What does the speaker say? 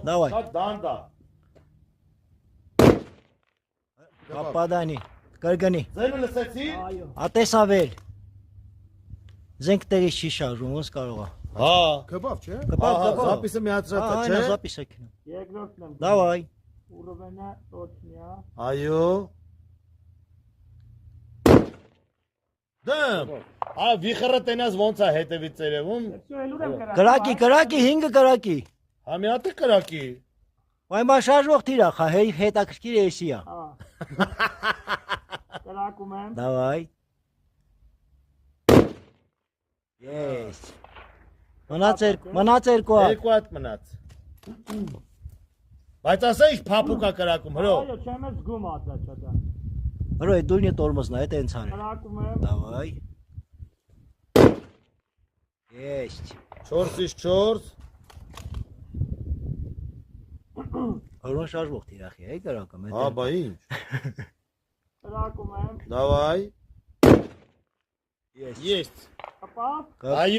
Давай. Դանդա։ Պապադանի, կրգնի, Ձենը լսեցի։ ատեսավել։ Զենք տեղից չի շարժում, ոնց կարող է։ Հա։ Կբավ չէ։ Կպավ, Զապիսը միացրած Այն չէ։ զապիսը քնում։ Երկրորդն եմ։ Давай. Ուրովենը տոչնիա։ Այո։ Դեմ։ Ա վիխրը տենաս ոնց է հետևից երևում։ Всё, ելուր եմ կրակ։ Կրակի, 5 կրակի։ Հա մի հատ է կրակի։ Այն մա շարժող թիրախ, հետաքրքիր է էսի է։ Հա։ Կրակում եմ։ Давай. Yes. Մնաց երկու։ Երկու հատ մնաց։ Բայց ասա ինչ փափուկա կրակում, հրո։ Այո, չեմ զգում ածաչա։ Հրո, այդ դույնը տորմոսն է, այդ հենց արի։ Կրակում եմ։ Давай. Есть. 4-ից 4։ Հրոն շարժող թիրախի է կրակը։ Հա, բա ինչ։ Կրակում եմ։ Давай։ Есть. Есть։ Կպավ։ Այո։